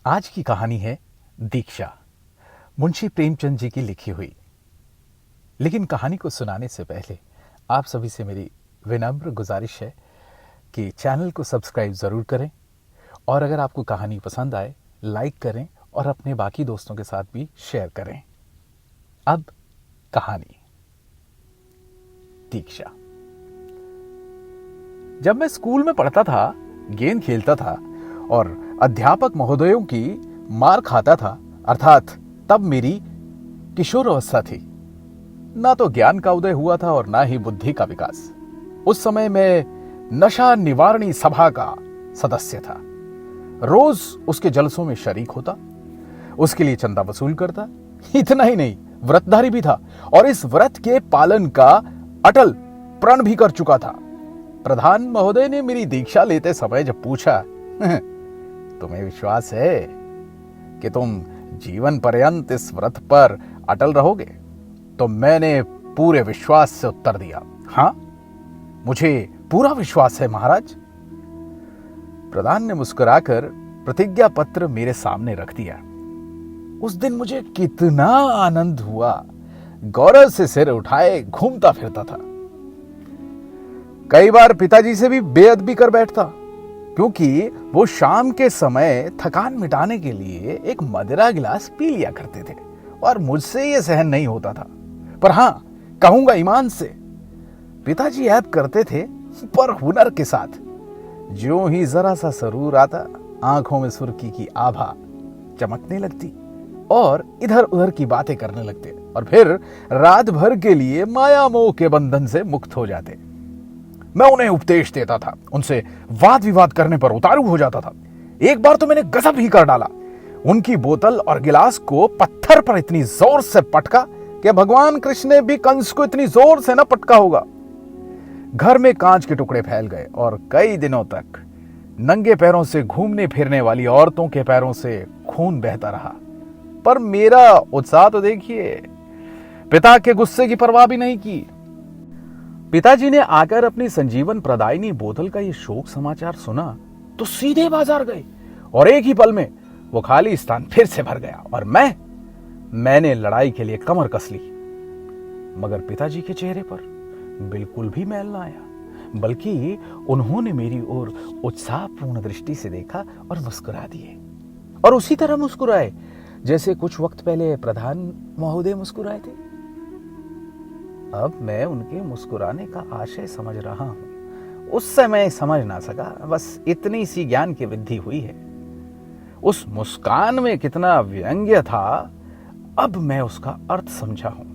आज की कहानी है दीक्षा, मुंशी प्रेमचंद जी की लिखी हुई। लेकिन कहानी को सुनाने से पहले आप सभी से मेरी विनम्र गुजारिश है कि चैनल को सब्सक्राइब ज़रूर करें और अगर आपको कहानी पसंद आए लाइक करें और अपने बाकी दोस्तों के साथ भी शेयर करें। अब कहानी दीक्षा। जब मैं स्कूल में पढ़ता था, गेंद खेलता था और अध्यापक महोदयों की मार खाता था, अर्थात तब मेरी किशोर अवस्था थी। ना तो ज्ञान का उदय हुआ था और ना ही बुद्धि का विकास। उस समय मैं नशा निवारणी सभा का सदस्य था। रोज उसके जलसों में शरीक होता, उसके लिए चंदा वसूल करता। इतना ही नहीं, व्रतधारी भी था और इस व्रत के पालन का अटल प्रण भी कर चुका था। प्रधान महोदय ने मेरी दीक्षा लेते समय जब पूछा, तुम्हें विश्वास है कि तुम जीवन पर्यंत इस व्रत पर अटल रहोगे? तो मैंने पूरे विश्वास से उत्तर दिया, हां, मुझे पूरा विश्वास है महाराज। प्रधान ने मुस्कुराकर प्रतिज्ञा पत्र मेरे सामने रख दिया। उस दिन मुझे कितना आनंद हुआ, गौरव से सिर उठाए घूमता फिरता था। कई बार पिताजी से भी बेअदबी कर बैठता, क्योंकि वो शाम के समय थकान मिटाने के लिए एक मदिरा गिलास पी लिया करते थे और मुझसे ये सहन नहीं होता था। पर हां, कहूंगा ईमान से, पिताजी ऐब करते थे पर हुनर के साथ। ज्यों ही जरा सा सरूर आता, आंखों में सुर्खी की आभा चमकने लगती और इधर उधर की बातें करने लगते और फिर रात भर के लिए माया मोह के बंधन से मुक्त हो जाते। मैं उन्हें उपदेश देता था, उनसे वाद विवाद करने पर उतारू हो जाता था। एक बार तो मैंने गजब ही कर डाला। उनकी बोतल और गिलास को पत्थर पर इतनी जोर से पटका कि भगवान कृष्ण ने भी कंस को इतनी जोर से न पटका होगा। घर में कांच के टुकड़े फैल गए और कई दिनों तक नंगे पैरों से घूमने फिरने वाली औरतों के पैरों से खून बहता रहा। पर मेरा उत्साह तो देखिए, पिता के गुस्से की परवाह भी नहीं की। पिताजी ने आकर अपनी संजीवन प्रदायिनी बोतल का ये शोक समाचार सुना तो सीधे बाजार गए और एक ही पल में वो खाली स्थान फिर से भर गया और मैंने लड़ाई के लिए कमर कस ली। मगर पिताजी के चेहरे पर बिल्कुल भी मैल ना आया, बल्कि उन्होंने मेरी ओर उत्साहपूर्ण दृष्टि से देखा और मुस्कुरा दिए। और उसी तरह मुस्कुराए जैसे कुछ वक्त पहले प्रधान महोदय मुस्कुराए थे। अब मैं उनके मुस्कुराने का आशय समझ रहा हूं। उस समय समझ ना सका, बस इतनी सी ज्ञान की वृद्धि हुई है। उस मुस्कान में कितना व्यंग्य था, अब मैं उसका अर्थ समझा हूं।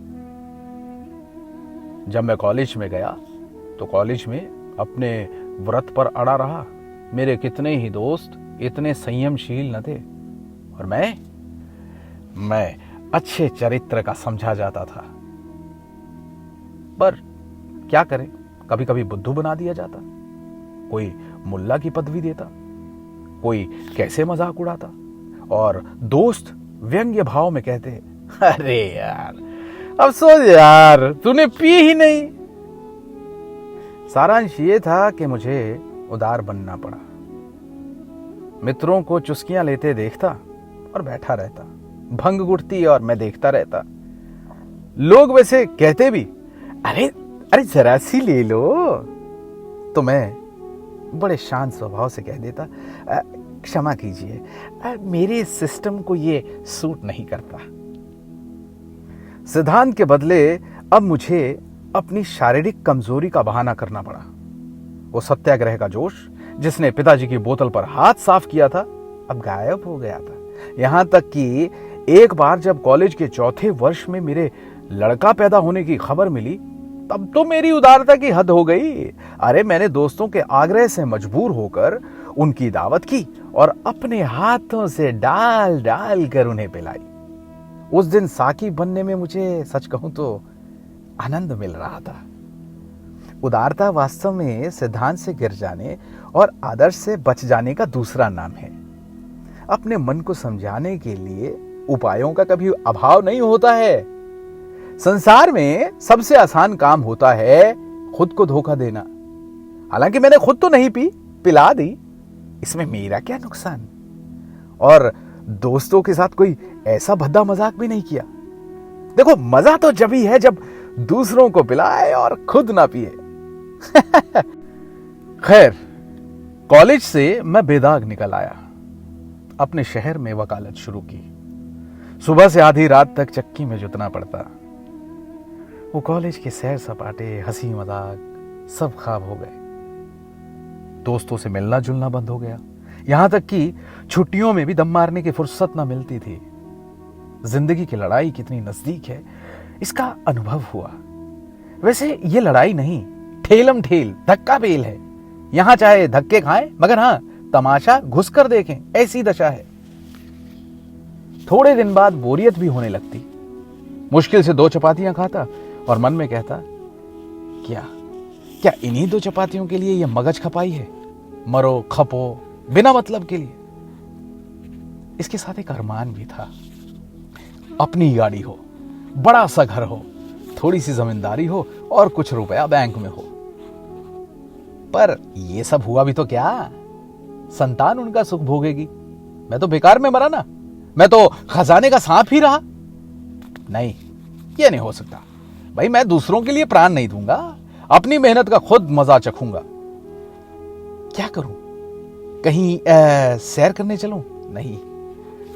जब मैं कॉलेज में गया तो कॉलेज में अपने व्रत पर अड़ा रहा। मेरे कितने ही दोस्त इतने संयमशील न थे और मैं अच्छे चरित्र का समझा जाता था। पर क्या करें, कभी कभी बुद्धू बना दिया जाता। कोई मुल्ला की पदवी देता, कोई कैसे मजाक उड़ाता और दोस्त व्यंग्य भाव में कहते, अरे यार अफसोस यार, तूने पी ही नहीं। सारांश ये था कि मुझे उदार बनना पड़ा। मित्रों को चुस्कियां लेते देखता और बैठा रहता, भंग गुटती और मैं देखता रहता। लोग वैसे कहते भी, अरे जरा सी ले लो, तो मैं बड़े शांत स्वभाव से कह देता, क्षमा कीजिए, मेरे सिस्टम को ये सूट नहीं करता। सिद्धांत के बदले अब मुझे अपनी शारीरिक कमजोरी का बहाना करना पड़ा। वो सत्याग्रह का जोश जिसने पिताजी की बोतल पर हाथ साफ किया था, अब गायब हो गया था। यहां तक कि एक बार जब कॉलेज के चौथे वर्ष में मेरे लड़का पैदा होने की खबर मिली, तब तो मेरी उदारता की हद हो गई। अरे मैंने दोस्तों के आग्रह से मजबूर होकर उनकी दावत की और अपने हाथों से डाल डाल कर उन्हें पिलाई। उस दिन साकी बनने में मुझे सच कहूं तो आनंद मिल रहा था। उदारता वास्तव में सिद्धांत से गिर जाने और आदर्श से बच जाने का दूसरा नाम है। अपने मन को समझाने के लिए उपायों का कभी अभाव नहीं होता है। संसार में सबसे आसान काम होता है खुद को धोखा देना। हालांकि मैंने खुद तो नहीं पी, पिला दी, इसमें मेरा क्या नुकसान। और दोस्तों के साथ कोई ऐसा भद्दा मजाक भी नहीं किया। देखो, मजा तो जब ही है जब दूसरों को पिलाए और खुद ना पिए। खैर, कॉलेज से मैं बेदाग निकल आया। अपने शहर में वकालत शुरू की। सुबह से आधी रात तक चक्की में जुतना पड़ता। वो कॉलेज के सैर सपाटे, हंसी मजाक सब ख्वाब हो गए। दोस्तों से मिलना जुलना बंद हो गया। यहां तक कि छुट्टियों में भी दम मारने की फुर्सत ना मिलती थी। जिंदगी की लड़ाई कितनी नजदीक है, इसका अनुभव हुआ। वैसे ये लड़ाई नहीं, ठेलम ठेल, धक्का बेल है। यहां चाहे धक्के खाएं, मगर हां, तमाशा घुस कर देखें, ऐसी दशा है। थोड़े दिन बाद बोरियत भी होने लगती। मुश्किल से 2 चपातियां खाता और मन में कहता, क्या क्या इन्हीं 2 चपातियों के लिए यह मगज खपाई है? मरो खपो बिना मतलब के लिए। इसके साथ एक अरमान भी था, अपनी गाड़ी हो, बड़ा सा घर हो, थोड़ी सी जमींदारी हो और कुछ रुपया बैंक में हो। पर ये सब हुआ भी तो क्या? संतान उनका सुख भोगेगी, मैं तो बेकार में मरा ना, मैं तो खजाने का सांप ही रहा। नहीं, ये नहीं हो सकता भाई। मैं दूसरों के लिए प्राण नहीं दूंगा, अपनी मेहनत का खुद मजा चखूंगा। क्या करूं? कहीं सैर करने चलूं? नहीं,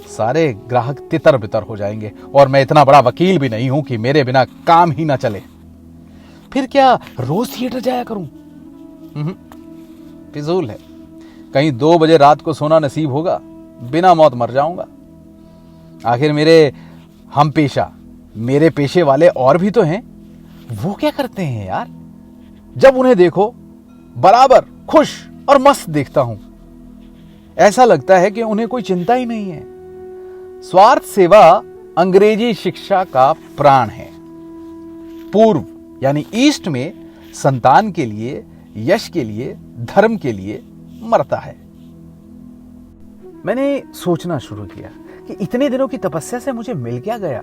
सारे ग्राहक तितर बितर हो जाएंगे और मैं इतना बड़ा वकील भी नहीं हूं कि मेरे बिना काम ही ना चले। फिर क्या रोज थिएटर जाया करूं? फिजूल है। कहीं 2 बजे रात को सोना नसीब होगा, बिना मौत मर जाऊंगा। आखिर मेरे हम पेशा, मेरे पेशे वाले और भी तो हैं। वो क्या करते हैं यार? जब उन्हें देखो बराबर खुश और मस्त देखता हूं। ऐसा लगता है कि उन्हें कोई चिंता ही नहीं है। स्वार्थ सेवा अंग्रेजी शिक्षा का प्राण है। पूर्व यानी ईस्ट में संतान के लिए, यश के लिए, धर्म के लिए मरता है। मैंने सोचना शुरू किया कि इतने दिनों की तपस्या से मुझे मिल क्या गया।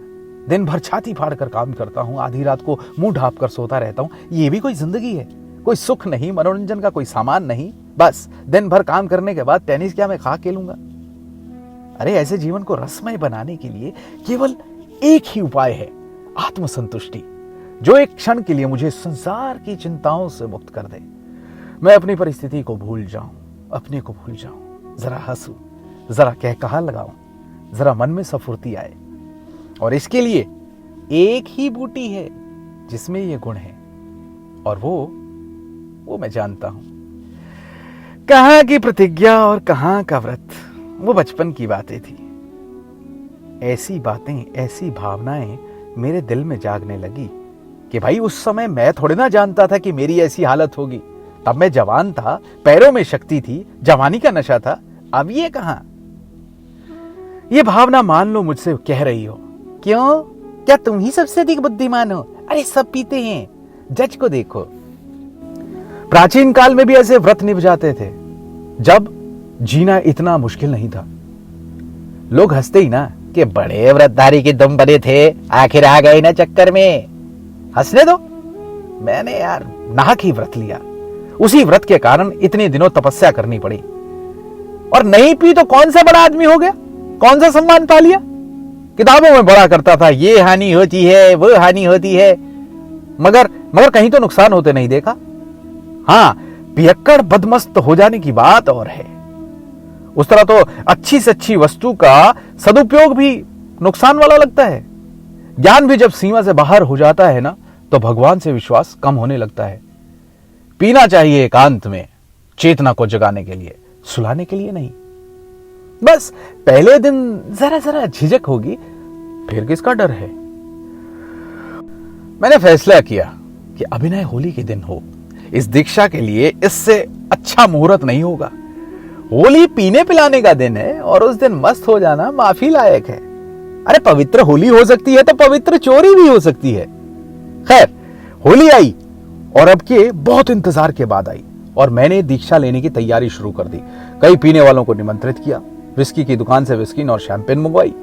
दिन भर छाती फाड़ कर काम करता हूं, आधी रात को मुंह ढांप कर सोता रहता हूं। ये भी कोई जिंदगी है? कोई सुख नहीं, मनोरंजन का कोई सामान नहीं। बस दिन भर काम करने के बाद टेनिस क्या मैं खा के लूंगा? अरे ऐसे जीवन को रसमय बनाने के लिए केवल एक ही उपाय है, आत्मसंतुष्टि, जो एक क्षण के लिए मुझे संसार की चिंताओं से मुक्त कर दे। मैं अपनी परिस्थिति को भूल जाऊं, अपने को भूल जाऊं, जरा हंसूं, जरा कहकहा लगाऊं, जरा मन में सफुर्ती आए। और इसके लिए एक ही बूटी है जिसमें ये गुण है, और वो मैं जानता हूं। कहां की प्रतिज्ञा और कहां का व्रत, वो बचपन की बातें थी। ऐसी बातें, ऐसी भावनाएं मेरे दिल में जागने लगी कि भाई उस समय मैं थोड़े ना जानता था कि मेरी ऐसी हालत होगी। तब मैं जवान था, पैरों में शक्ति थी, जवानी का नशा था। अब ये कहां? ये भावना मान लो मुझसे कह रही हो, क्यों, क्या तुम ही सबसे अधिक बुद्धिमान हो? अरे सब पीते हैं, जज को देखो। प्राचीन काल में भी ऐसे व्रत निभ जाते थे, जब जीना इतना मुश्किल नहीं था। लोग हंसते ही ना कि बड़े व्रतधारी के दम बने थे, आखिर आ गए ना चक्कर में। हंसने दो। मैंने यार नाहक ही व्रत लिया। उसी व्रत के कारण इतने दिनों तपस्या करनी पड़ी। और नहीं पी तो कौन सा बड़ा आदमी हो गया, कौन सा सम्मान पा लिया? किताबों में बड़ा करता था, ये हानि होती है, वो हानि होती है, मगर कहीं तो नुकसान होते नहीं देखा। हां, पियक्कड़ बदमस्त हो जाने की बात और है। उस तरह तो अच्छी से अच्छी वस्तु का सदुपयोग भी नुकसान वाला लगता है। ज्ञान भी जब सीमा से बाहर हो जाता है ना, तो भगवान से विश्वास कम होने लगता है। पीना चाहिए एकांत में, चेतना को जगाने के लिए, सुलाने के लिए नहीं। बस पहले दिन जरा जरा झिझक होगी, फिर किसका डर है? मैंने फैसला किया कि अभिनय होली के दिन हो। इस दीक्षा के लिए इससे अच्छा मुहूर्त नहीं होगा। होली पीने पिलाने का दिन है और उस दिन मस्त हो जाना माफी लायक है। अरे पवित्र होली हो सकती है तो पवित्र चोरी भी हो सकती है। खैर, होली आई और अब के बहुत इंतजार के बाद आई और मैंने दीक्षा लेने की तैयारी शुरू कर दी। कई पीने वालों को निमंत्रित किया, विस्की की दुकान से विस्की और शैंपेन मंगवाई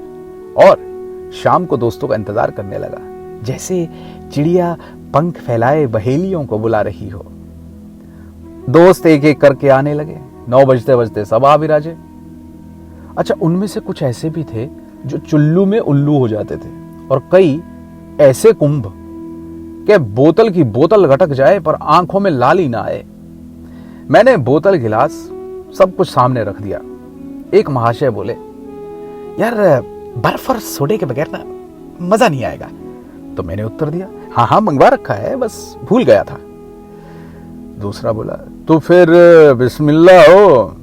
और शाम को दोस्तों का इंतजार करने लगा, जैसे चिड़िया पंख फैलाए बहेलियों को बुला रही हो। दोस्त एक एक करके आने लगे। 9 बजते बजते सब आ विराजे। अच्छा, उनमें से कुछ ऐसे भी थे जो चुल्लू में उल्लू हो जाते थे, और कई ऐसे कुंभ कि बोतल की बोतल गटक जाए पर आंखों में लाली ना आए। मैंने बोतल गिलास सब कुछ सामने रख दिया। एक महाशय बोले, यार बर्फ और सोडे के बगैर ना मजा नहीं आएगा। तो मैंने उत्तर दिया, हाँ हाँ मंगवा रखा है, बस भूल गया था। दूसरा बोला, तो फिर बिस्मिल्लाह हो।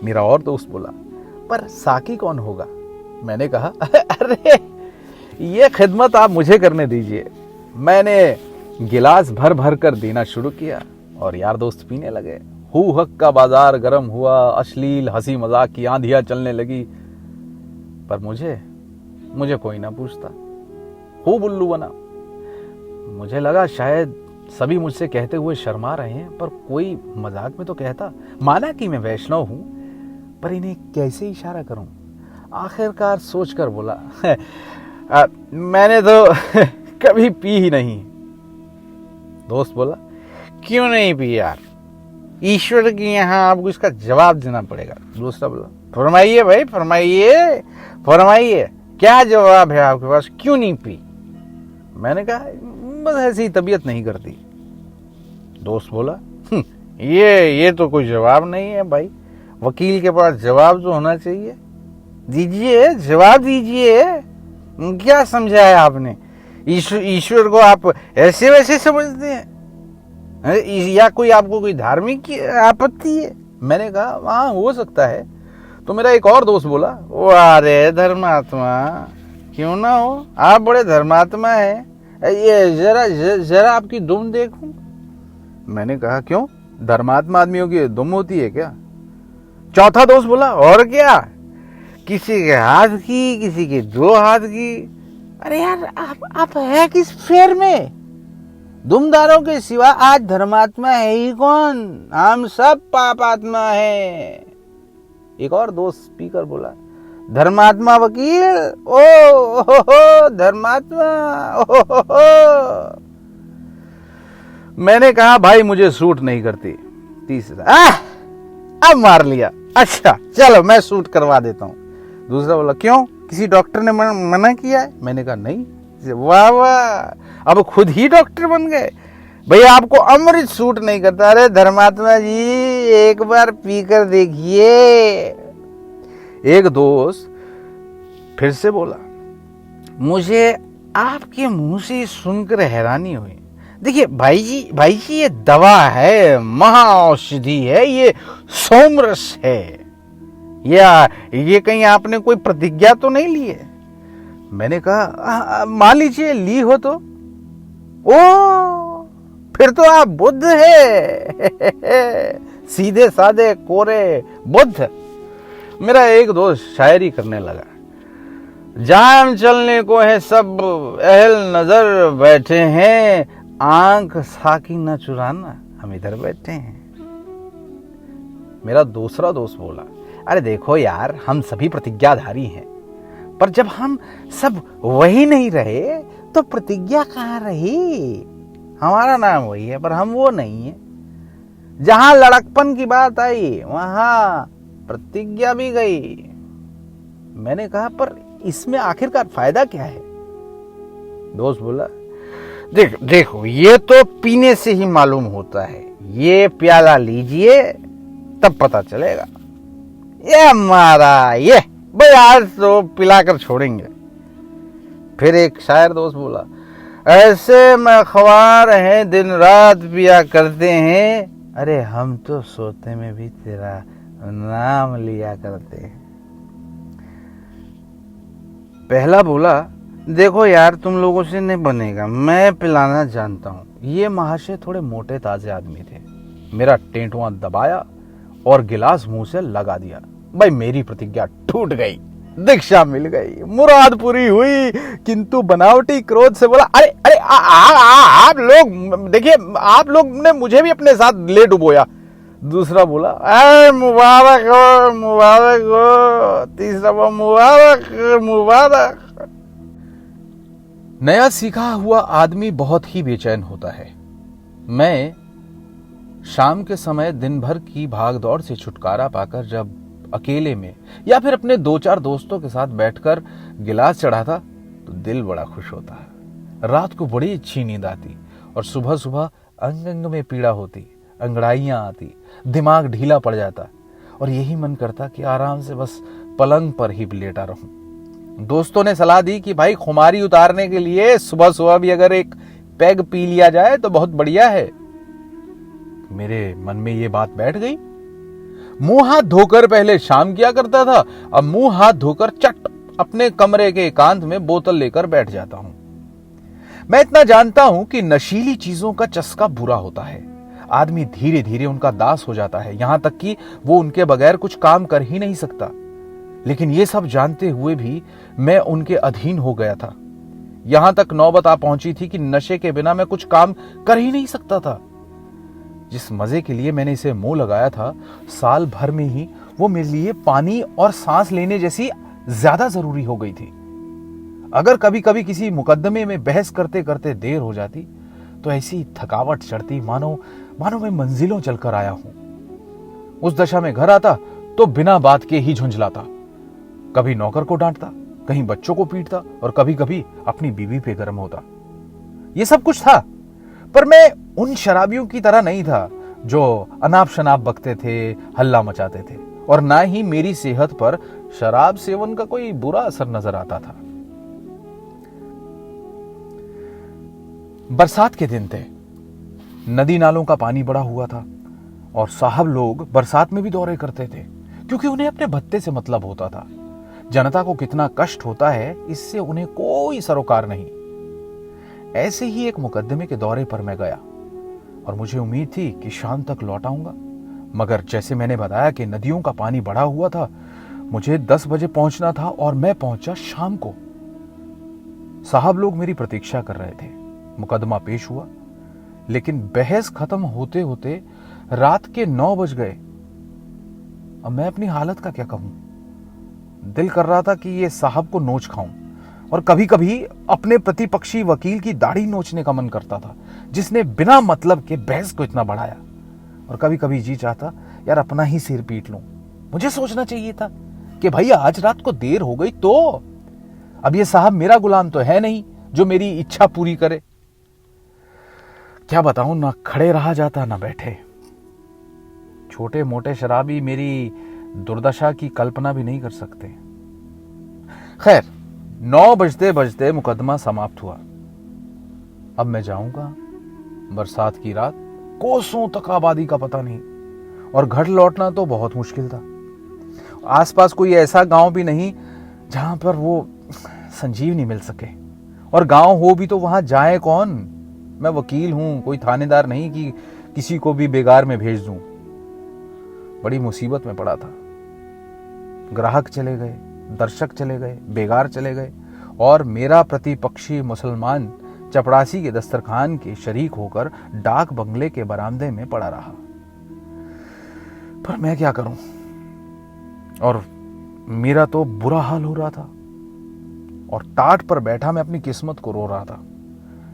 मेरा और दोस्त बोला, पर साकी कौन होगा? मैंने कहा, अरे ये खिदमत आप मुझे करने दीजिए। मैंने गिलास भर भर कर देना शुरू किया और यार दोस्त पीने लगे। हू हक का बाजार गर्म हुआ, अश्लील हंसी मजाक की आंधियां चलने लगी, पर मुझे कोई ना पूछता। खूब उल्लू बना। मुझे लगा शायद सभी मुझसे कहते हुए शर्मा रहे हैं, पर कोई मजाक में तो कहता। माना कि मैं वैष्णव हूं, पर इन्हें कैसे इशारा करूं? आखिरकार सोचकर बोला, मैंने तो कभी पी ही नहीं। दोस्त बोला, क्यों नहीं पी यार? ईश्वर की यहाँ आपको इसका जवाब देना पड़ेगा। दूसरा बोला, फरमाइए भाई, फरमाइए क्या जवाब है आपके पास, क्यों नहीं पी? मैंने कहा, बस ऐसी तबीयत नहीं करती। दोस्त बोला, ये तो कोई जवाब नहीं है भाई, वकील के पास जवाब तो होना चाहिए। दीजिए, जवाब दीजिए। क्या समझा है आपने? ईश्वर को आप ऐसे वैसे समझते हैं, या कोई आपको कोई धार्मिक आपत्ति है? मैंने कहा, हाँ हो सकता है। तो मेरा एक और दोस्त बोला, अरे धर्मात्मा, क्यों ना हो, आप बड़े धर्मात्मा है, ये जरा आपकी दुम देखूं। मैंने कहा, क्यों, धर्मात्मा आदमियों की दुम होती है क्या? चौथा दोस्त बोला, और क्या, किसी के हाथ की, किसी के 2 हाथ की। अरे यार, आप है किस फेर में? दुमदारों के सिवा आज धर्मात्मा है ही कौन? हम सब पापात्मा है। एक और दोस्त स्पीकर बोला, धर्मात्मा वकील, ओ धर्मात्मा, ओ। मैंने कहा, भाई मुझे सूट नहीं करती। तीसरा, अब मार लिया, अच्छा चलो मैं सूट करवा देता हूं। दूसरा बोला, क्यों, किसी डॉक्टर ने मना किया है? मैंने कहा, नहीं। वाह वाह, अब खुद ही डॉक्टर बन गए। भैया आपको अमृत सूट नहीं करता? अरे धर्मात्मा जी, एक बार पीकर देखिए। एक दोस्त फिर से बोला, मुझे आपके मुंह से सुनकर हैरानी हुई। देखिए भाई जी ये दवा है, महाऔषधि है, ये सोमरस है, या ये कहीं आपने कोई प्रतिज्ञा तो नहीं ली है? मैंने कहा, मान लीजिए ली हो तो? ओ, फिर तो आप बुद्ध है। सीधे साधे कोरे बुद्ध। मेरा एक दोस्त शायरी करने लगा, जान चलने को है सब अहल नजर बैठे हैं, आंख साकी न चुराना, हम इधर बैठे हैं। मेरा दूसरा दोस्त बोला, अरे देखो यार, हम सभी प्रतिज्ञाधारी हैं, पर जब हम सब वही नहीं रहे तो प्रतिज्ञा कहाँ रही? हमारा नाम वही है पर हम वो नहीं है। जहां लड़कपन की बात आई वहां प्रतिज्ञा भी गई। मैंने कहा, पर इसमें आखिरकार फायदा क्या है? दोस्त बोला, देखो ये तो पीने से ही मालूम होता है, ये प्याला लीजिए तब पता चलेगा। ये मारा, ये भाई आज तो पिलाकर छोड़ेंगे। फिर एक शायर दोस्त बोला, ऐसे में ख्वार हैं दिन रात पिया करते हैं, अरे हम तो सोते में भी तेरा नाम लिया करते हैं। पहला बोला, देखो यार तुम लोगों से नहीं बनेगा, मैं पिलाना जानता हूं। ये महाशय थोड़े मोटे ताजे आदमी थे। मेरा टेंटुआ दबाया और गिलास मुंह से लगा दिया। भाई मेरी प्रतिज्ञा टूट गई, दीक्षा मिल गई, मुराद पूरी हुई। किंतु बनावटी क्रोध से बोला, अरे अरे आप लोग देखिए, आप लोग ने मुझे भी अपने साथ ले डुबोया। दूसरा बोला, अरे मुबारक हो, मुबारक हो। तीसरा बोला, मुबारक मुबारक। नया सीखा हुआ आदमी बहुत ही बेचैन होता है। मैं शाम के समय दिन भर की भागदौड़ से छुटकारा पाकर जब अकेले में या फिर अपने 2-4 दोस्तों के साथ बैठकर गिलास चढ़ाता तो दिल बड़ा खुश होता है। रात को बड़ी अच्छी नींद आती और सुबह सुबह अंग अंग में पीड़ा होती, अंगड़ाइयां आती, दिमाग ढीला पड़ जाता और यही मन करता कि आराम से बस पलंग पर ही लेटा रहूं। दोस्तों ने सलाह दी कि भाई खुमारी उतारने के लिए सुबह सुबह भी अगर एक पैग पी लिया जाए तो बहुत बढ़िया है। मेरे मन में ये बात बैठ गई। मुंह हाथ धोकर पहले शाम किया करता था, अब मुंह हाथ धोकर चट अपने कमरे के एकांत में बोतल लेकर बैठ जाता हूं। मैं इतना जानता हूं कि नशीली चीजों का चस्का बुरा होता है। आदमी धीरे धीरे उनका दास हो जाता है, यहां तक कि वो उनके बगैर कुछ काम कर ही नहीं सकता। लेकिन ये सब जानते हुए भी मैं उनके अधीन हो गया था। यहां तक नौबत आ पहुंची थी कि नशे के बिना मैं कुछ काम कर ही नहीं सकता था। जिस मजे के लिए मैंने इसे मुंह लगाया था, साल भर में ही वो मेरे लिए पानी और सांस लेने जैसी ज्यादा जरूरी हो गई थी। अगर कभी कभी किसी मुकदमे में बहस करते करते देर हो जाती तो ऐसी थकावट चढ़ती मानो मैं मंजिलों चलकर आया हूं। उस दशा में घर आता तो बिना बात के ही झुंझलाता, कभी नौकर को डांटता, कहीं बच्चों को पीटता और कभी कभी अपनी बीवी पे गर्म होता। ये सब कुछ था, पर मैं उन शराबियों की तरह नहीं था जो अनाप शनाप बकते थे, हल्ला मचाते थे, और ना ही मेरी सेहत पर शराब सेवन का कोई बुरा असर नजर आता था। बरसात के दिन थे, नदी नालों का पानी बढ़ा हुआ था और साहब लोग बरसात में भी दौरे करते थे क्योंकि उन्हें अपने भत्ते से मतलब होता था। जनता को कितना कष्ट होता है इससे उन्हें कोई सरोकार नहीं। ऐसे ही एक मुकदमे के दौरे पर मैं गया और मुझे उम्मीद थी कि शाम तक लौट आऊंगा, मगर जैसे मैंने बताया कि नदियों का पानी बढ़ा हुआ था, मुझे 10 बजे पहुंचना था और मैं पहुंचा शाम को। साहब लोग मेरी प्रतीक्षा कर रहे थे। मुकदमा पेश हुआ, लेकिन बहस खत्म होते होते रात के 9 बज गए। अब मैं अपनी हालत का क्या कहूं। दिल कर रहा था कि ये साहब को नोच खाऊं, और कभी कभी अपने प्रतिपक्षी वकील की दाढ़ी नोचने का मन करता था जिसने बिना मतलब के बहस को इतना बढ़ाया। और कभी कभी जी चाहता यार अपना ही सिर पीट लूं। मुझे सोचना चाहिए था कि भाई आज रात को देर हो गई तो अब ये साहब मेरा गुलाम तो है नहीं जो मेरी इच्छा पूरी करे। क्या बताऊं, ना खड़े रहा जाता ना बैठे। छोटे मोटे शराबी मेरी दुर्दशा की कल्पना भी नहीं कर सकते। खैर, 9 बजते बजते मुकदमा समाप्त हुआ। अब मैं जाऊंगा। बरसात की रात, कोसों तक आबादी का पता नहीं, और घर लौटना तो बहुत मुश्किल था। आसपास कोई ऐसा गांव भी नहीं जहां पर वो संजीवनी मिल सके, और गांव हो भी तो वहां जाए कौन। मैं वकील हूं, कोई थानेदार नहीं कि किसी को भी बेगार में भेज दूं। बड़ी मुसीबत में पड़ा था। ग्राहक चले गए, दर्शक चले गए, बेगार चले गए, और मेरा प्रतिपक्षी मुसलमान चपड़ासी के दस्तरखान के शरीक होकर डाक बंगले के बरामदे में पड़ा रहा। पर मैं क्या करूं, और मेरा तो बुरा हाल हो रहा था, और टाट पर बैठा मैं अपनी किस्मत को रो रहा था।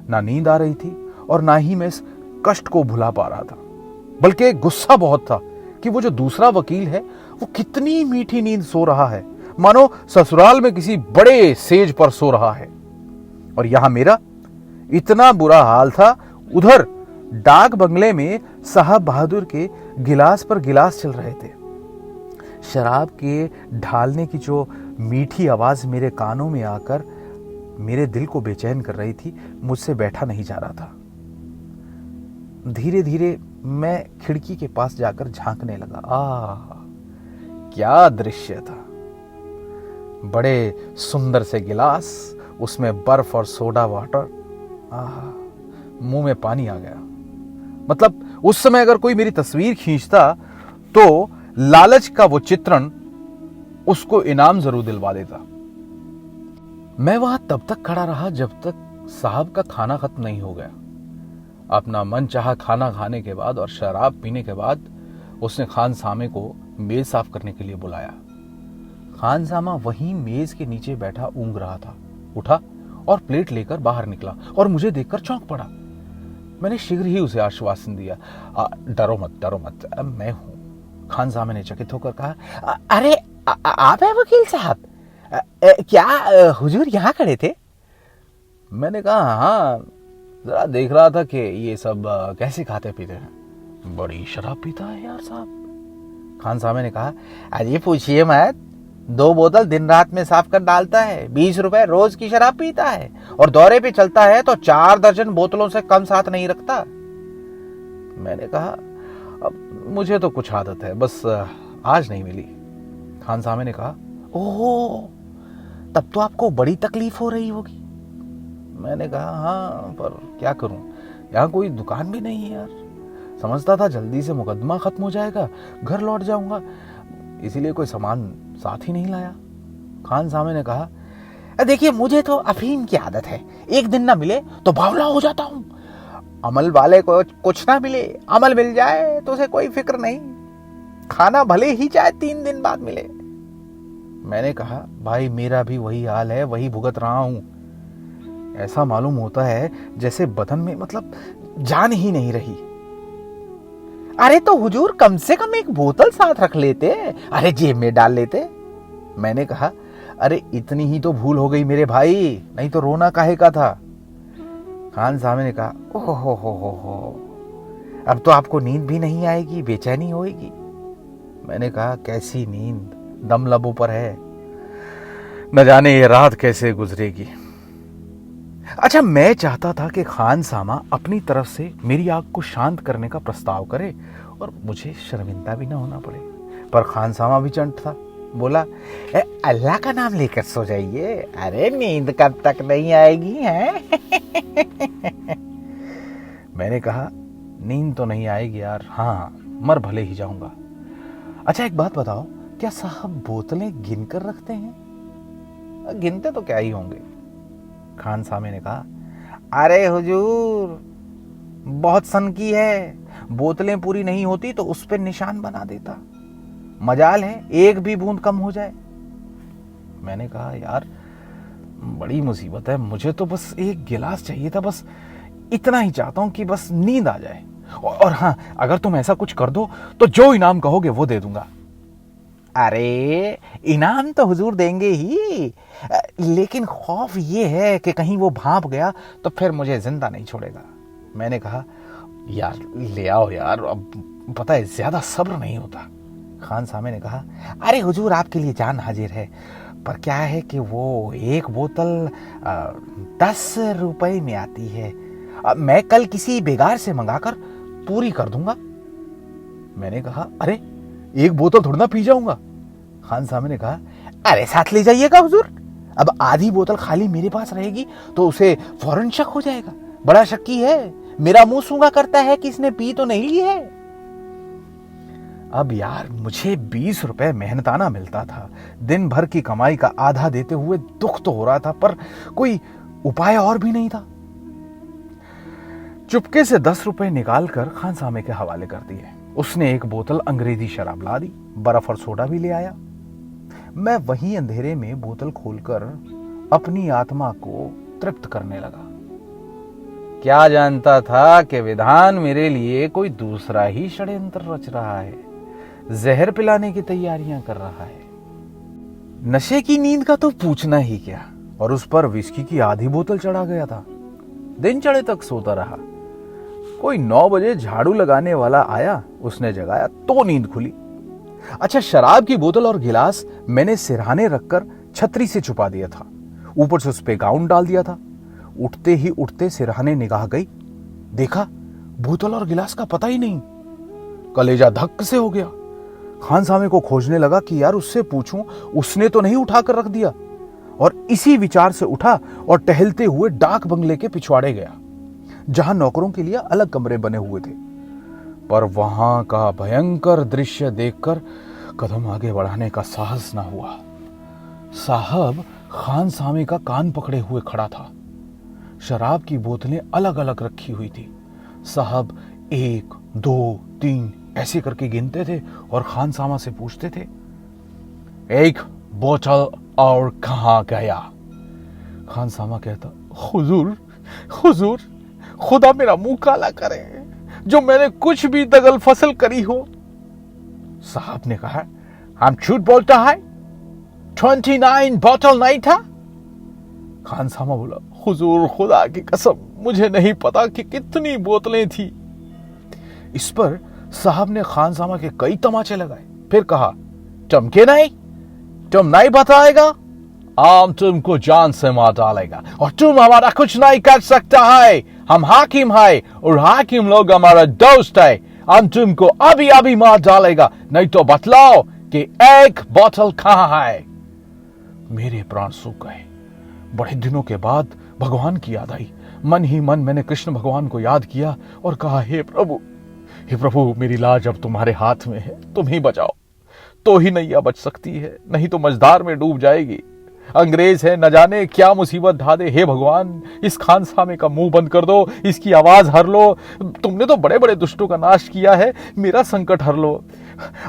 ना नींद आ रही थी और ना ही मैं इस कष्ट को भुला पा रहा था, बल्कि गुस्सा बहुत था कि वो जो दूसरा वकील है वो कितनी मीठी नींद सो रहा है, मानो ससुराल में किसी बड़े सेज पर सो रहा है। और यहां मेरा इतना बुरा हाल था। उधर डाक बंगले में साहब बहादुर के गिलास पर गिलास चल रहे थे। शराब के ढालने की जो मीठी आवाज मेरे कानों में आकर मेरे दिल को बेचैन कर रही थी, मुझसे बैठा नहीं जा रहा था। धीरे धीरे मैं खिड़की के पास जाकर झांकने लगा। क्या दृश्य था। बड़े सुंदर से गिलास, उसमें बर्फ और सोडा वाटर। मुंह में पानी आ गया। मतलब उस समय अगर कोई मेरी तस्वीर खींचता तो लालच का वो चित्रण उसको इनाम जरूर दिलवा देता। मैं वहां तब तक खड़ा रहा जब तक साहब का खाना खत्म नहीं हो गया। अपना मन चाहा खाना खाने के बाद और शराब पीने के बाद उसने खान सामे को मेज साफ करने के लिए बुलाया। खान सामा वहीं मेज के नीचे बैठा ऊँग रहा था। उठा और प्लेट लेकर बाहर निकला और मुझे देखकर चौंक पड़ा। मैंने शीघ्र ही उसे आश्वासन दिया, डरो मत, मैं हूं, खानसामे ने चकित होकर कहा, अरे आप हैं वकील साहब? क्या हुजूर यहाँ खड़े थे? मैंने कहा हाँ, जरा देख रहा था कि ये सब कैसे खाते पीते हैं। बड़ी शराब पीता है यार साहब। खानसामे ने कहा, अरे पूछिए मत, 2 बोतल दिन रात में साफ कर डालता है, 20 रुपए रोज की शराब पीता है, और दौरे पे चलता है तो 4 दर्जन बोतलों से कम साथ नहीं रखता। मैंने कहा, अब मुझे तो कुछ आदत है, बस आज नहीं मिली। खानसामे ने कहा, ओह, तब तो आपको बड़ी तकलीफ हो रही होगी। मैंने कहा हाँ, पर क्या करूं, यहाँ कोई दुकान भी नहीं है यार। समझता था जल्दी से मुकदमा खत्म हो जाएगा, घर लौट जाऊंगा, इसीलिए कोई सामान साथ ही नहीं लाया। खानसामे ने कहा, देखिए मुझे तो अफीम की आदत है, एक दिन ना मिले तो बावला हो जाता हूं। अमल वाले को कुछ ना मिले, अमल मिल जाए तो उसे कोई फिक्र नहीं, खाना भले ही चाहे 3 दिन बाद मिले। मैंने कहा, भाई मेरा भी वही हाल है, वही भुगत रहा हूं। ऐसा मालूम होता है जैसे बदन में मतलब जान ही नहीं रही। अरे तो हुजूर कम से कम एक बोतल साथ रख लेते, अरे जेब में डाल लेते। मैंने कहा, अरे इतनी ही तो भूल हो गई मेरे भाई, नहीं तो रोना काहे का था। खानसामे ने कहा, ओहो हो, अब तो आपको नींद भी नहीं आएगी, बेचैनी होएगी। मैंने कहा, कैसी नींद, दम लबों पर है, न जाने ये रात कैसे गुजरेगी। अच्छा, मैं चाहता था कि खानसामा अपनी तरफ से मेरी आग को शांत करने का प्रस्ताव करे और मुझे शर्मिंदा भी ना होना पड़े, पर खानसामा भी चंट था। बोला, अल्लाह का नाम लेकर सो जाइए, अरे नींद कब तक नहीं आएगी है। मैंने कहा, नींद तो नहीं आएगी यार, हाँ मर भले ही जाऊंगा। अच्छा एक बात बताओ, क्या साहब बोतलें गिन कर रखते हैं? गिनते तो क्या ही होंगे। खानसामे ने कहा, अरे हुजूर बहुत सनकी है, बोतलें पूरी नहीं होती तो उस पर निशान बना देता, मजाल है एक भी बूंद कम हो जाए। मैंने कहा, यार बड़ी मुसीबत है, मुझे तो बस एक गिलास चाहिए था, बस इतना ही चाहता हूं कि बस नींद आ जाए, और हाँ अगर तुम ऐसा कुछ कर दो तो जो इनाम कहोगे वो दे दूंगा। अरे इनाम तो हुजूर देंगे ही, लेकिन खौफ ये है कि कहीं वो भाप गया तो फिर मुझे जिंदा नहीं छोड़ेगा। मैंने कहा, यार ले आओ यार, अब पता है ज्यादा सब्र नहीं होता। खानसामे ने कहा, अरे हुजूर आपके लिए जान हाजिर है, पर क्या है कि वो एक बोतल 10 रुपए में आती है, मैं कल किसी बेगार से मंगाकर पूरी कर दूंगा। मैंने कहा, अरे एक बोतल थोड़ा ना पी जाऊंगा। खानसामे ने कहा, अरे साथ ले जाइएगा हुजूर, अब आधी बोतल खाली मेरे पास रहेगी तो उसे फौरन शक हो जाएगा, बड़ा शक्की है, मेरा मुंह सूंघा करता है कि इसने पी तो नहीं ली है। अब यार मुझे 20 रुपए मेहनताना मिलता था, दिन भर की कमाई का आधा देते हुए दुख तो हो रहा था, पर कोई उपाय और भी नहीं था। चुपके से 10 रुपए निकालकर खानसामे के हवाले कर दिए। उसने एक बोतल अंग्रेजी शराब ला दी, बर्फ और सोडा भी ले आया। मैं वहीं अंधेरे में बोतल खोलकर अपनी आत्मा को तृप्त करने लगा। क्या जानता था कि विधान मेरे लिए कोई दूसरा ही षड्यंत्र रच रहा है, जहर पिलाने की तैयारियां कर रहा है। नशे की नींद का तो पूछना ही क्या, और उस पर विस्की की आधी बोतल चढ़ा गया था। दिन चढ़े तक सोता रहा। कोई 9 बजे झाड़ू लगाने वाला आया, उसने जगाया तो नींद खुली। अच्छा, शराब की बोतल और गिलास मैंने सिरहाने रखकर छतरी से छुपा दिया था, ऊपर से उस पे गाउन डाल दिया था। उठते ही उठते सिरहाने निगाह गई, देखा बोतल और गिलास का पता ही नहीं। कलेजा धक्क से हो गया। खानसामे को खोजने लगा कि यार उससे पूछूं, उसने तो नहीं उठा कर रख दिया, और इसी विचार से उठा और टहलते हुए डाक बंगले के पिछवाड़े गया, जहां नौकरों के लिए अलग कमरे बने हुए थे। पर वहां का भयंकर दृश्य देखकर कदम आगे बढ़ाने का साहस न हुआ। साहब खानसामे का कान पकड़े हुए खड़ा था। शराब की बोतलें अलग अलग रखी हुई थी। साहब 1, 2, 3 ऐसे करके गिनते थे और खानसामा से पूछते थे, एक बोतल और कहां गया? खानसामा कहता, हुजूर हुजूर खुदा मेरा मुंह काला करे, जो मैंने कुछ भी दगल फसल करी हो। साहब ने कहा, हम झूठ बोलता है, 29 बोतल नहीं था। खानसामा बोला, हुजूर खुदा की कसम मुझे नहीं पता कि कितनी बोतलें थी। इस पर साहब ने खानसामा के कई तमाचे लगाए, फिर कहा, चमके नहीं, तुम नहीं बताएगा, हम तुमको जान से मार डालेगा और तुम हमारा कुछ नहीं कर सकता है। हम हाकिम है और हाकिम लोग हमारा दोस्त है, हम तुमको अभी अभी मार डालेगा, नहीं तो बतलाओ कि एक बोतल कहां है। मेरे प्राण सूख गए। बड़े दिनों के बाद भगवान की याद आई। मन ही मन मैंने कृष्ण भगवान को याद किया और कहा, हे प्रभु मेरी लाज अब तुम्हारे हाथ में है, तुम ही बचाओ। तो ही नैया बच सकती है, नहीं तो मझधार में डूब जाएगी। अंग्रेज है, न जाने क्या मुसीबत ढा दे। हे भगवान, इस खानसामे का मुंह बंद कर दो, इसकी आवाज हर लो। तुमने तो बड़े बड़े दुष्टों का नाश किया है, मेरा संकट हर लो।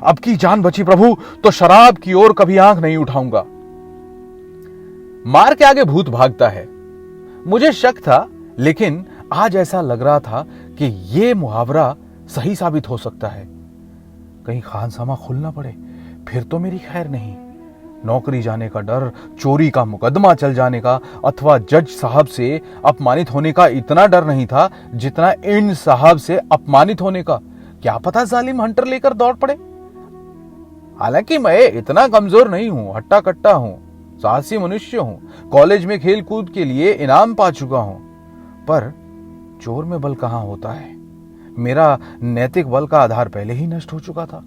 अब की जान बची प्रभु तो शराब की ओर कभी आंख नहीं उठाऊंगा। मार के आगे भूत भागता है, मुझे शक था, लेकिन आज ऐसा लग रहा था कि यह मुहावरा सही साबित हो सकता है। कहीं खानसामा खुल ना पड़े, फिर तो मेरी खैर नहीं। नौकरी जाने का डर, चोरी का मुकदमा चल जाने का अथवा जज साहब से अपमानित होने का इतना डर नहीं था जितना इन साहब से अपमानित होने का। क्या पता जालिम हंटर लेकर दौड़ पड़े। हालांकि मैं इतना कमजोर नहीं हूं, हट्टा कट्टा हूं, साहसी मनुष्य हूं, कॉलेज में खेल कूद के लिए इनाम पा चुका हूं, पर चोर में बल कहां होता है। मेरा नैतिक बल का आधार पहले ही नष्ट हो चुका था।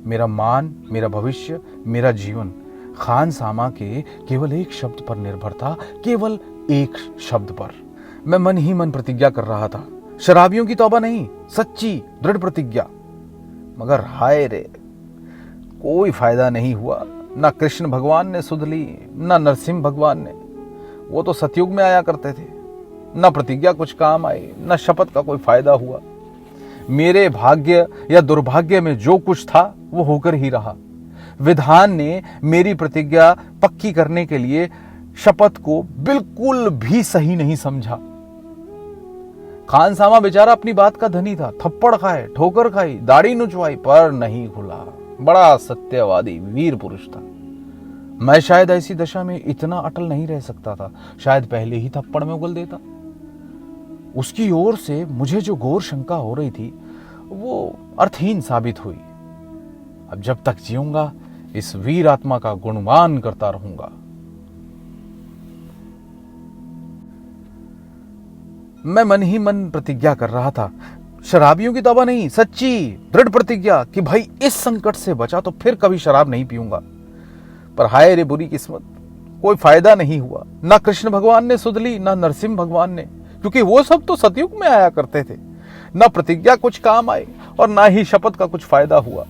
मेरा मान, मेरा भविष्य, मेरा जीवन खानसामा के केवल एक शब्द पर निर्भर था, केवल एक शब्द पर। मैं मन ही मन प्रतिज्ञा कर रहा था, शराबियों की तौबा नहीं, सच्ची दृढ़ प्रतिज्ञा। मगर हाय रे, कोई फायदा नहीं हुआ। ना कृष्ण भगवान ने सुध ली, ना नरसिंह भगवान ने। वो तो सतयुग में आया करते थे। ना प्रतिज्ञा कुछ काम आई, ना शपथ का कोई फायदा हुआ। मेरे भाग्य या दुर्भाग्य में जो कुछ था वो होकर ही रहा। विधान ने मेरी प्रतिज्ञा पक्की करने के लिए शपथ को बिल्कुल भी सही नहीं समझा। खानसामा बेचारा अपनी बात का धनी था। थप्पड़ खाए, ठोकर खाई, दाढ़ी नुचवाई, पर नहीं खुला। बड़ा सत्यवादी वीर पुरुष था। मैं शायद ऐसी दशा में इतना अटल नहीं रह सकता था, शायद पहले ही थप्पड़ में उगल देता। उसकी ओर से मुझे जो घोर शंका हो रही थी वो अर्थहीन साबित हुई। अब जब तक जीऊंगा इस वीर आत्मा का गुणगान करता रहूंगा। मैं मन ही मन प्रतिज्ञा कर रहा था, शराबियों की तौबा नहीं, सच्ची दृढ़ प्रतिज्ञा कि भाई इस संकट से बचा तो फिर कभी शराब नहीं पीऊंगा। पर हाय रे बुरी किस्मत, कोई फायदा नहीं हुआ। ना कृष्ण भगवान ने सुध ली, ना नरसिंह भगवान ने, क्योंकि वो सब तो सतयुग में आया करते थे। ना प्रतिज्ञा कुछ काम आई और ना ही शपथ का कुछ फायदा हुआ।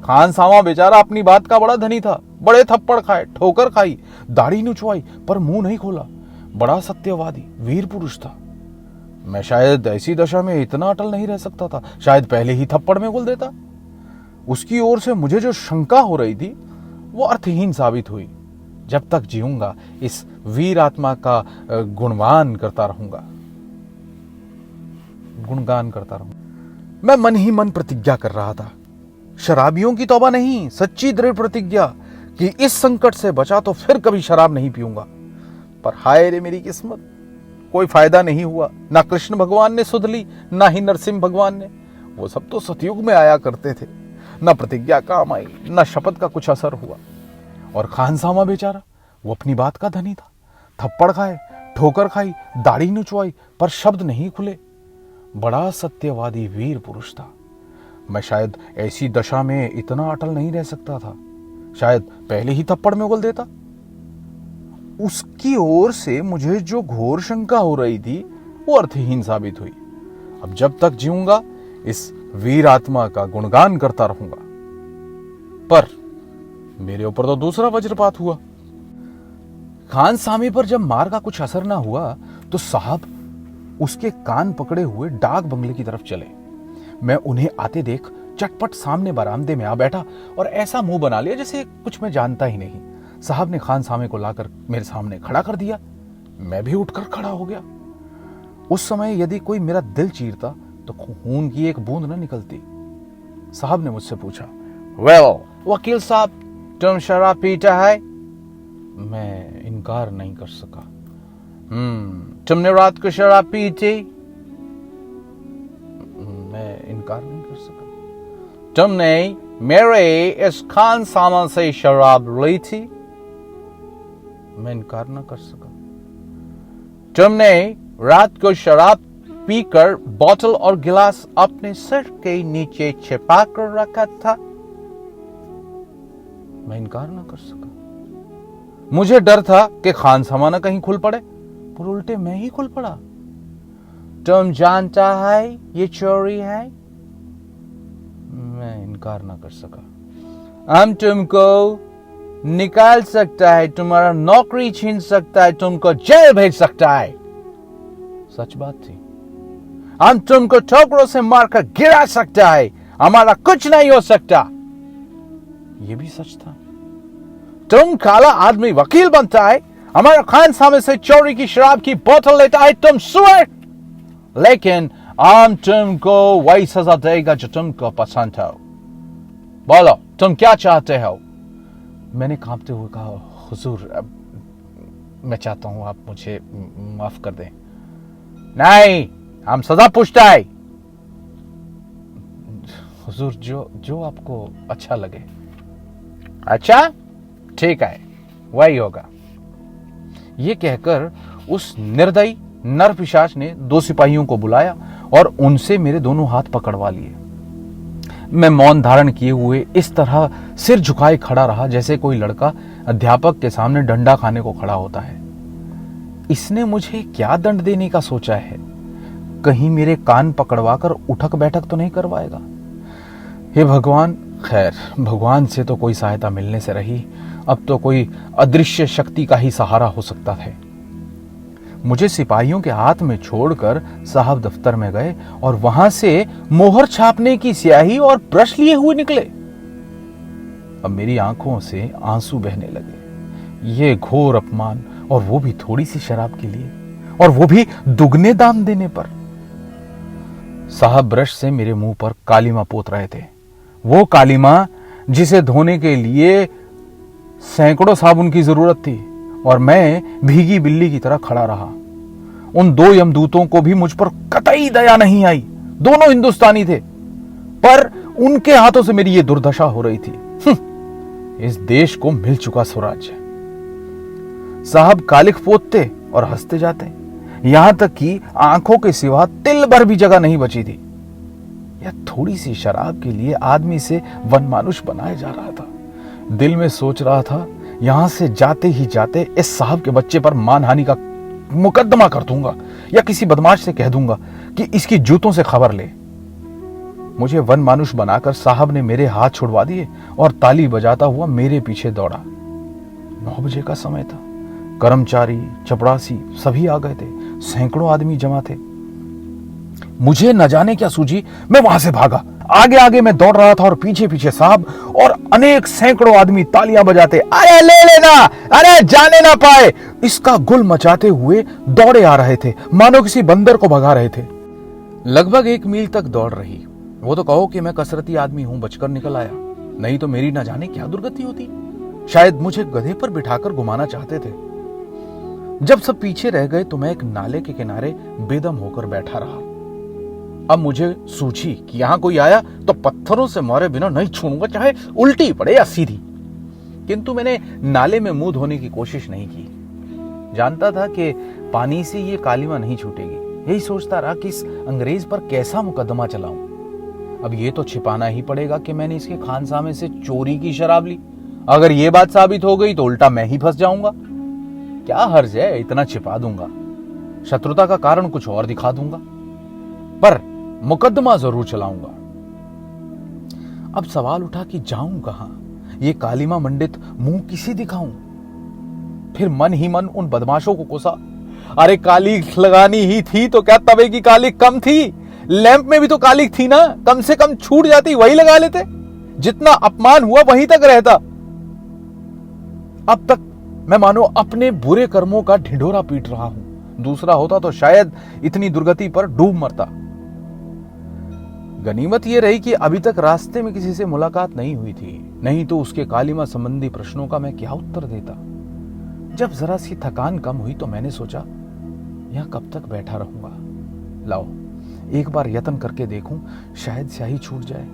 खानसामा बेचारा अपनी बात का बड़ा धनी था। बड़े थप्पड़ खाए, ठोकर खाई, दाढ़ी नुचवाई, पर मुंह नहीं खोला। बड़ा सत्यवादी वीर पुरुष था। मैं शायद ऐसी दशा में इतना अटल नहीं रह सकता था, शायद पहले ही थप्पड़ में घुल देता। उसकी ओर से मुझे जो शंका हो रही थी वो अर्थहीन साबित हुई। जब तक जीऊंगा इस वीर आत्मा का गुणगान करता रहूंगा। मैं मन ही मन प्रतिज्ञा कर रहा था, शराबियों की तौबा नहीं, सच्ची दृढ़ प्रतिज्ञा कि इस संकट से बचा तो फिर कभी शराब नहीं पीऊंगा। पर हाय रे मेरी किस्मत, कोई फायदा नहीं हुआ। ना कृष्ण भगवान ने सुध ली, ना ही नरसिंह भगवान ने। वो सब तो सतयुग में आया करते थे। ना प्रतिज्ञा काम आई, ना शपथ का कुछ असर हुआ। और खानसामा बेचारा, वो अपनी बात का धनी था। थप्पड़ खाए, ठोकर खाई, दाढ़ी नुचवाई, पर शब्द नहीं खुले। बड़ा सत्यवादी वीर पुरुष था। मैं शायद ऐसी दशा में इतना अटल नहीं रह सकता था, शायद पहले ही थप्पड़ में उगल देता। उसकी ओर से मुझे जो घोर शंका हो रही थी वो अर्थहीन साबित हुई। अब जब तक जीऊंगा इस वीर आत्मा का गुणगान करता रहूंगा। पर मेरे ऊपर तो दूसरा वज्रपात हुआ। खानसामे पर जब मार का कुछ असर ना हुआ तो साहब उसके कान पकड़े हुए डाक बंगले की तरफ चले। मैं उन्हें आते देख चटपट सामने बरामदे में आ बैठा और ऐसा मुंह बना लिया जैसे कुछ मैं जानता ही नहीं। साहब ने खानसामे को लाकर मेरे सामने खड़ा कर दिया। मैं भी उठकर खड़ा हो गया। उस समय यदि कोई मेरा दिल चीरता तो खून की एक बूंद न निकलती। साहब ने मुझसे पूछा, वेल वकील साहब, तुम शराब पीता है? मैं इनकार नहीं कर सका। तुमने रात को शराब पी थी? मैं इनकार नहीं कर सका। तुमने मेरे इस खान सामान से शराब ली थी? मैं इनकार न कर सका। तुमने रात को शराब पीकर बोतल और गिलास अपने सिर के नीचे छिपा कर रखा था? मैं इनकार न कर सका। मुझे डर था कि खान सामाना कहीं खुल पड़े, पर उल्टे मैं ही खुल पड़ा। तुम जानता है ये चोरी है? मैं इनकार न कर सका। हम तुमको निकाल सकता है, तुम्हारा नौकरी छीन सकता है, तुमको जेल भेज सकता है। सच बात थी। हम तुमको ठोकरों से मारकर गिरा सकता है, हमारा कुछ नहीं हो सकता। यह भी सच था। तुम काला आदमी वकील बनता है, हमारा खान सामे से चोरी की शराब की बोतल लेता है, तुम सुअर। लेकिन हम तुमको वही सजा देगा जो तुमको पसंद हो। बोलो तुम क्या चाहते हो? मैंने कांपते हुए कहा, हुजूर मैं चाहता हूं आप मुझे माफ कर दें। नहीं, हम सजा पूछता है। हुजूर जो आपको अच्छा लगे। अच्छा ठीक है, वही होगा। यह कहकर उस निर्दयी नरपिशाच ने 2 सिपाहियों को बुलाया और उनसे मेरे दोनों हाथ पकड़वा लिए। मैं मौन धारण किए हुए इस तरह सिर झुकाए खड़ा रहा जैसे कोई लड़का अध्यापक के सामने डंडा खाने को खड़ा होता है। इसने मुझे क्या दंड देने का सोचा है? कहीं मेरे कान पकड़वाकर उठक बैठक तो नहीं करवाएगा? हे भगवान। खैर, भगवान से तो कोई सहायता मिलने से रही, अब तो कोई अदृश्य शक्ति का ही सहारा हो सकता है। मुझे सिपाहियों के हाथ में छोड़कर साहब दफ्तर में गए और वहां से मोहर छापने की स्याही और ब्रश लिए हुए निकले। अब मेरी आंखों से आंसू बहने लगे। ये घोर अपमान, और वो भी थोड़ी सी शराब के लिए, और वो भी दुगने दाम देने पर। साहब ब्रश से मेरे मुंह पर कालीमा पोत रहे थे, वो कालीमा जिसे धोने के लिए सैकड़ों साबुन की जरूरत थी, और मैं भीगी बिल्ली की तरह खड़ा रहा। उन 2 यमदूतों को भी मुझ पर कतई दया नहीं आई। दोनों हिंदुस्तानी थे, पर उनके हाथों से मेरी ये दुर्दशा हो रही थी। इस देश को मिल चुका स्वराज्य। साहब कालिख पोतते और हंसते जाते, यहां तक कि आंखों के सिवा तिल भर भी जगह नहीं बची थी। यह थोड़ी सी शराब के लिए आदमी से वनमानुष बनाया जा रहा था। दिल में सोच रहा था, यहां से जाते ही जाते इस साहब के बच्चे पर मानहानि का मुकदमा कर दूंगा, या किसी बदमाश से कह दूंगा कि इसकी जूतों से खबर ले। मुझे वनमानुष बनाकर साहब ने मेरे हाथ छुड़वा दिए और ताली बजाता हुआ मेरे पीछे दौड़ा। 9 बजे का समय था। कर्मचारी, चपरासी सभी आ गए थे। सैकड़ों आदमी जमा थे। मुझे न जाने क्या सूझी, मैं वहां से भागा। आगे आगे मैं दौड़ रहा था और पीछे पीछे साहब और अनेक सैकड़ों आदमी तालियां बजाते, अरे ले लेना, अरे जाने ना पाए, इसका गुल मचाते हुए दौड़े आ रहे थे, मानो किसी बंदर को भगा रहे थे। लगभग 1 मील तक दौड़ रही। वो तो कहो कि मैं कसरती आदमी हूं, बचकर निकल आया, नहीं तो मेरी ना जाने क्या दुर्गति होती। शायद मुझे गधे पर बिठाकर घुमाना चाहते थे। जब सब पीछे रह गए तो मैं एक नाले के किनारे बेदम होकर बैठा रहा। अब मुझे सूझी कि यहां कोई आया तो पत्थरों से मारे बिना नहीं छोड़ूंगा, चाहे उल्टी पड़े या सीधी। किंतु मैंने नाले में मुंह धोने की कोशिश नहीं की। जानता था कि पानी से ये कालीमा नहीं छूटेगी। यही सोचता रहा कि इस अंग्रेज पर कैसा मुकदमा चलाऊं। अब ये तो छिपाना ही पड़ेगा कि मैंने इसके खानसामे से चोरी की शराब ली। अगर ये बात साबित हो गई तो उल्टा मैं ही फंस जाऊंगा। क्या हर्ज है, इतना छिपा दूंगा, शत्रुता का कारण कुछ और दिखा दूंगा, पर मुकदमा जरूर चलाऊंगा। अब सवाल उठा कि जाऊं कहां, ये कालीमा मंडित मुंह किसे दिखाऊं। फिर मन ही मन उन बदमाशों को कोसा, अरे कालीख लगानी ही थी तो क्या तवे की कालीख कम थी? लैंप में भी तो कालीख थी ना, कम से कम छूट जाती, वही लगा लेते। जितना अपमान हुआ वहीं तक रहता। अब तक मैं मानो अपने बुरे कर्मों का ढिंढोरा पीट रहा हूं। दूसरा होता तो शायद इतनी दुर्गति पर डूब मरता। गनीमत ये रही कि अभी तक रास्ते में किसी से मुलाकात नहीं हुई थी, नहीं तो उसके कालिमा संबंधी प्रश्नों का मैं क्या उत्तर देता। जब जरा सी थकान कम हुई तो मैंने सोचा, यहां कब तक बैठा रहूंगा, लाओ एक बार यत्न करके देखूं, शायद स्याही छूट जाए।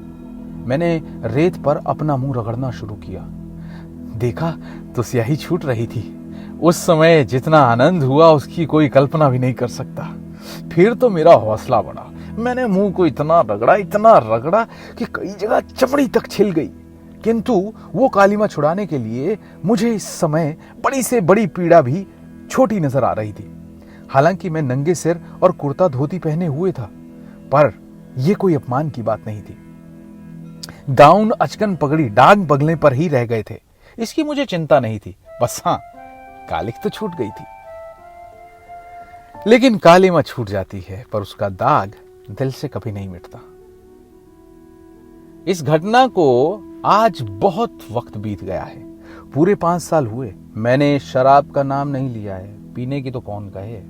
मैंने रेत पर अपना मुंह रगड़ना शुरू किया। देखा तो स्याही छूट रही थी। उस समय जितना आनंद हुआ उसकी कोई कल्पना भी नहीं कर सकता। फिर तो मेरा हौसला बढ़ा। मैंने मुंह को इतना रगड़ा कि कई जगह चमड़ी तक छिल गई। किंतु वो कालिमा छुड़ाने के लिए मुझे इस समय बड़ी से बड़ी पीड़ा भी छोटी नजर आ रही थी। हालांकि मैं नंगे सिर और कुर्ता धोती पहने हुए था, पर यह कोई अपमान की बात नहीं थी। गाउन, अचकन, पगड़ी डांग बगले पर ही रह गए थे, इसकी मुझे चिंता नहीं थी। बस हाँ, कालिख तो छूट गई थी। लेकिन कालिमा छूट जाती है, पर उसका दाग दिल से कभी नहीं मिटता। इस घटना को आज बहुत वक्त बीत गया है, पूरे 5 साल हुए। मैंने शराब का नाम नहीं लिया है, पीने की तो कौन कहे।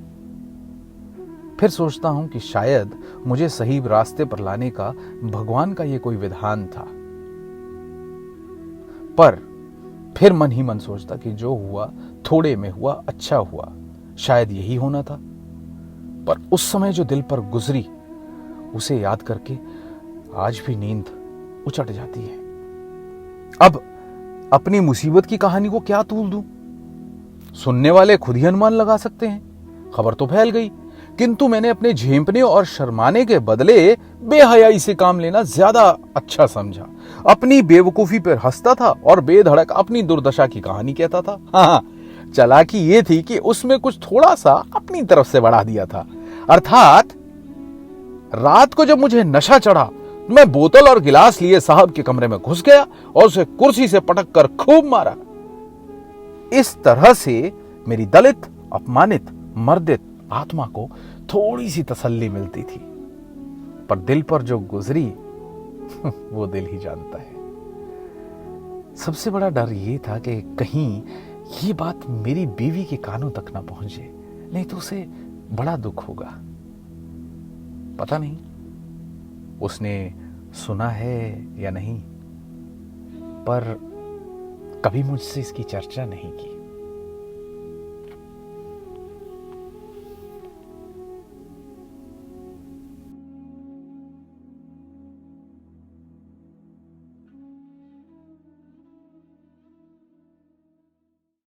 फिर सोचता हूं कि शायद मुझे सही रास्ते पर लाने का भगवान का ये कोई विधान था। पर फिर मन ही मन सोचता कि जो हुआ थोड़े में हुआ, अच्छा हुआ, शायद यही होना था। पर उस समय जो दिल पर गुजरी, उसे याद करके आज भी नींद उचट जाती है। अब अपनी मुसीबत की कहानी को क्या तूल दूं? सुनने वाले खुद ही अनुमान लगा सकते हैं। खबर तो फैल गई, किंतु मैंने अपने झेंपने और शर्माने के बदले बेहयाई से काम लेना ज्यादा अच्छा समझा। अपनी बेवकूफी पर हंसता था और बेधड़क अपनी दुर्दशा की कहानी कहता था। हाँ, चालाकी ये थी कि उसमें कुछ थोड़ा सा अपनी तरफ से बढ़ा दिया था। अर्थात रात को जब मुझे नशा चढ़ा, मैं बोतल और गिलास लिए साहब के कमरे में घुस गया और उसे कुर्सी से पटक कर खूब मारा। इस तरह से मेरी दलित, अपमानित, मर्दित आत्मा को थोड़ी सी तसल्ली मिलती थी। पर दिल पर जो गुजरी वो दिल ही जानता है। सबसे बड़ा डर ये था कि कहीं ये बात मेरी बीवी के कानों तक ना पहुंचे, नहीं तो उसे बड़ा दुख होगा। पता नहीं उसने सुना है या नहीं, पर कभी मुझसे इसकी चर्चा नहीं की।